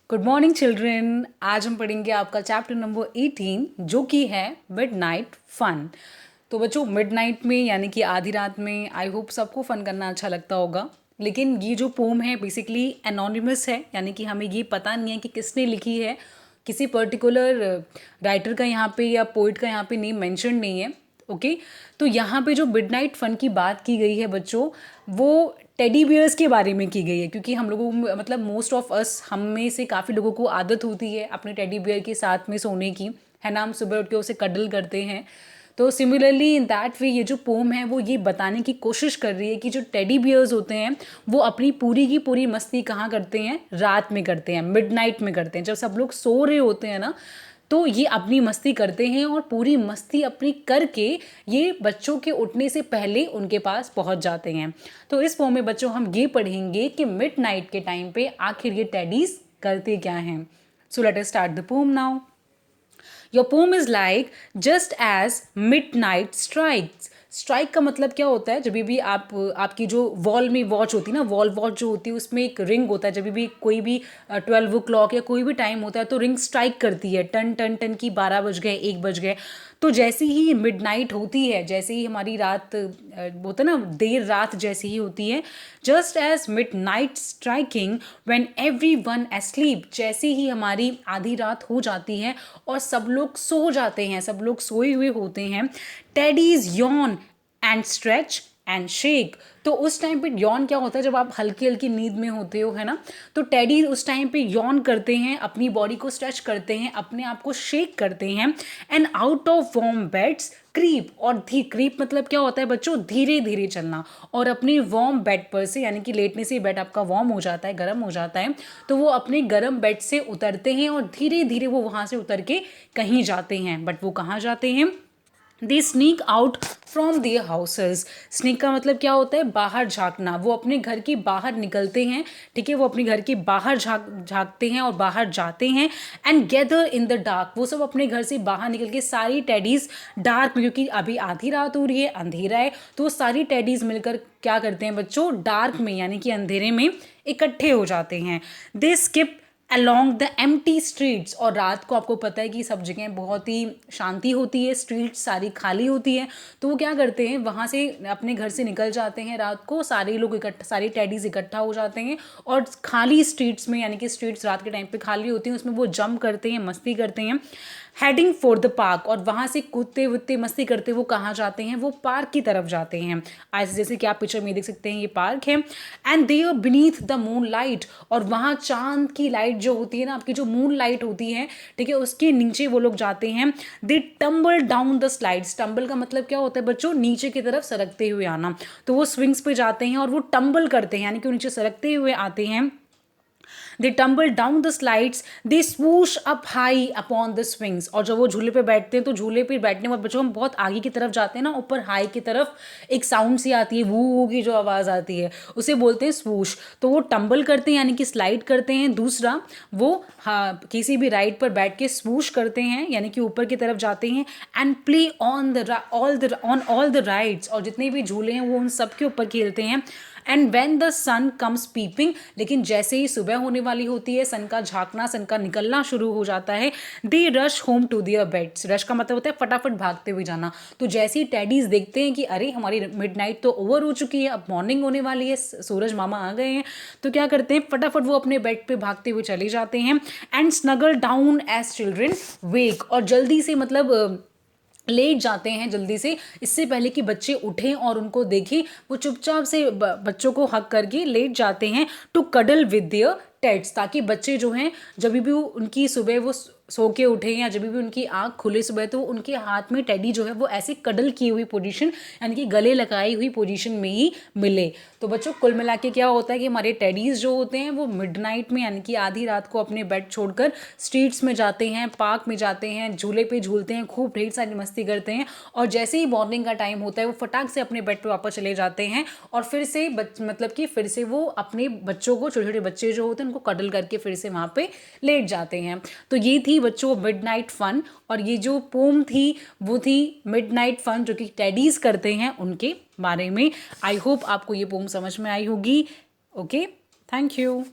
Good morning children. आज हम पढ़ेंगे आपका चैप्टर नंबर 18 जो कि है मिडनाइट फन। तो बच्चों, मिडनाइट में यानी कि आधी रात में आई होप सबको फ़न करना अच्छा लगता होगा। लेकिन ये जो पोम है बेसिकली एनोनिमस है, यानी कि हमें ये पता नहीं है कि किसने लिखी है। किसी पर्टिकुलर राइटर का यहाँ पे या पोइट का यहाँ पे नेम मेंशन नहीं है। ओके तो यहाँ पे जो मिडनाइट फन की बात की गई है बच्चों, वो टेडी बियर्स के बारे में की गई है। क्योंकि हम लोगों को मतलब मोस्ट ऑफ अस, हम में से काफ़ी लोगों को आदत होती है अपने टेडी बियर के साथ में सोने की, है ना। हम सुबह उठ के उसे कडल करते हैं। तो सिमिलरली इन दैट वे ये जो पोम है वो ये बताने की कोशिश कर रही है कि जो टेडी बियर्स होते हैं वो अपनी पूरी की पूरी मस्ती कहाँ करते हैं, रात में करते हैं, मिडनाइट में करते हैं। जब सब लोग सो रहे होते हैं ना, तो ये अपनी मस्ती करते हैं और पूरी मस्ती अपनी करके ये बच्चों के उठने से पहले उनके पास पहुंच जाते हैं। तो इस पोम में बच्चों हम ये पढ़ेंगे कि मिडनाइट के टाइम पे आखिर ये टेडीज करते क्या हैं। So let us start the poem now. Your poem is like just as midnight strikes. Strike का मतलब क्या होता है, जब भी आप आपकी जो वॉल में वॉच होती है ना, वॉल वॉच जो होती है उसमें एक रिंग होता है। जब भी कोई भी 12 o'clock या कोई भी टाइम होता है तो रिंग स्ट्राइक करती है, टन टन टन की 12 बज गए, 1 बज गए। तो जैसे ही मिडनाइट होती है, जैसे ही हमारी रात होता है ना, देर रात जैसे ही होती है, just as midnight striking when everyone asleep, जैसे ही हमारी आधी रात हो जाती है और सब लोग सो जाते हैं, सब लोग सोए हुए होते हैं, teddies Yon and stretch and shake. तो उस टाइम पे यॉन क्या होता है, जब आप हल्की हल्की नींद में होते हो, है ना, तो टेडी उस टाइम पे यॉन करते हैं, अपनी बॉडी को स्ट्रेच करते हैं, अपने आप को शेक करते हैं। And out of warm beds creep, और क्रीप मतलब क्या होता है बच्चों, धीरे धीरे चलना। और अपने वार्म बेड पर से, यानी कि लेटने से बेड आपका वार्म हो जाता है, गर्म हो जाता है, तो वो अपने गर्म बेड से उतरते हैं और धीरे धीरे वो वहाँ से उतर के कहीं जाते हैं। बट वो कहाँ जाते हैं? They sneak out from their houses. Sneak का मतलब क्या होता है, बाहर झांकना। वो अपने घर के बाहर निकलते हैं, ठीक है, वो अपने घर के बाहर झांकते हैं और बाहर जाते हैं। And gather in the dark, वो सब अपने घर से बाहर निकल के सारी टेडीज डार्क में, क्योंकि अभी आधी रात हो रही है, अंधेरा है, तो वो सारी टेडीज मिलकर क्या करते हैं बच्चों, डार्क में यानी कि अंधेरे में इकट्ठे हो जाते हैं। They skip along the empty streets, और रात को आपको पता है कि सब जगह बहुत ही शांति होती है, स्ट्रीट्स सारी खाली होती है। तो वो क्या करते हैं, वहाँ से अपने घर से निकल जाते हैं रात को, सारे लोग इकट्ठा, सारी टेडीज इकट्ठा हो जाते हैं और खाली स्ट्रीट्स में, यानी कि स्ट्रीट्स रात के टाइम पे खाली होती हैं, उसमें वो जंप करते हैं, मस्ती करते हैं। हेडिंग फॉर द पार्क, और वहाँ से कूदते वूदते मस्ती करते वो कहाँ जाते हैं, वो पार्क की तरफ जाते हैं। ऐसे जैसे कि आप पिक्चर में देख सकते हैं, ये पार्क है। And they are beneath the moonlight, और वहाँ चांद की लाइट जो होती है ना, आपकी जो मून लाइट होती है, ठीक है, उसके नीचे वो लोग जाते हैं। They tumble down the slides. Tumble का मतलब क्या होता है बच्चों, नीचे की तरफ सरकते हुए आना। तो वो स्विंग्स पे जाते हैं और वो टम्बल करते हैं, यानी कि वो नीचे सरकते हुए आते हैं। They tumble down the slides, they swoosh up high upon the swings, और जब वो झूले पे बैठते हैं तो झूले पे बैठने के बाद बच्चों हम बहुत आगे की तरफ जाते हैं ना, ऊपर हाई की तरफ एक साउंड सी आती है, वू की जो आवाज़ आती है उसे बोलते हैं स्वूश। तो वो टम्बल करते हैं यानी कि स्लाइड करते हैं। दूसरा वो किसी भी राइड पर बैठ के स्वूश करते हैं, यानी कि ऊपर की तरफ जाते हैं। And play on all the rides, और जितने भी झूले हैं वो उन सब के ऊपर खेलते हैं। And when the sun comes peeping, लेकिन जैसे ही सुबह होने वाली होती है, सन का झांकना, सन का निकलना शुरू हो जाता है। They rush home to their beds. Rush का मतलब होता है फटाफट भागते हुए जाना। तो जैसे ही टेडीज देखते हैं कि अरे हमारी मिडनाइट तो ओवर हो चुकी है, अब मॉर्निंग होने वाली है, सूरज मामा आ गए हैं, तो क्या करते हैं, फटाफट वो अपने बेड पे भागते हुए चले जाते हैं। And snuggle down as children wake, और जल्दी से मतलब लेट जाते हैं जल्दी से, इससे पहले कि बच्चे उठें और उनको देखें, वो चुपचाप से बच्चों को हक करके लेट जाते हैं। To cuddle with their teds, ताकि बच्चे जो हैं जब भी उनकी सुबह वो सो के उठे या जब भी उनकी आँख खुले सुबह, तो उनके हाथ में टेडी जो है वो ऐसे कडल की हुई पोजीशन, यानी कि गले लगाई हुई पोजीशन में ही मिले। तो बच्चों कुल मिला के क्या होता है कि हमारे टेडीज जो होते हैं वो मिडनाइट में, यानी कि आधी रात को अपने बेड छोड़कर स्ट्रीट्स में जाते हैं, पार्क में जाते हैं, झूले पे झूलते हैं, खूब ढेर सारी मस्ती करते हैं। और जैसे ही मॉर्निंग का टाइम होता है वो फटाक से अपने बेड पे वापस चले जाते हैं और फिर से मतलब कि फिर से वो अपने बच्चों को, छोटे छोटे बच्चे जो होते हैं उनको कडल करके फिर से वहाँ पे लेट जाते हैं। तो ये थी बच्चों मिडनाइट फन, और ये जो पोम थी वो थी मिडनाइट फन जो कि टेडीज करते हैं उनके बारे में। आई होप आपको ये पोम समझ में आई होगी। Okay, thank you.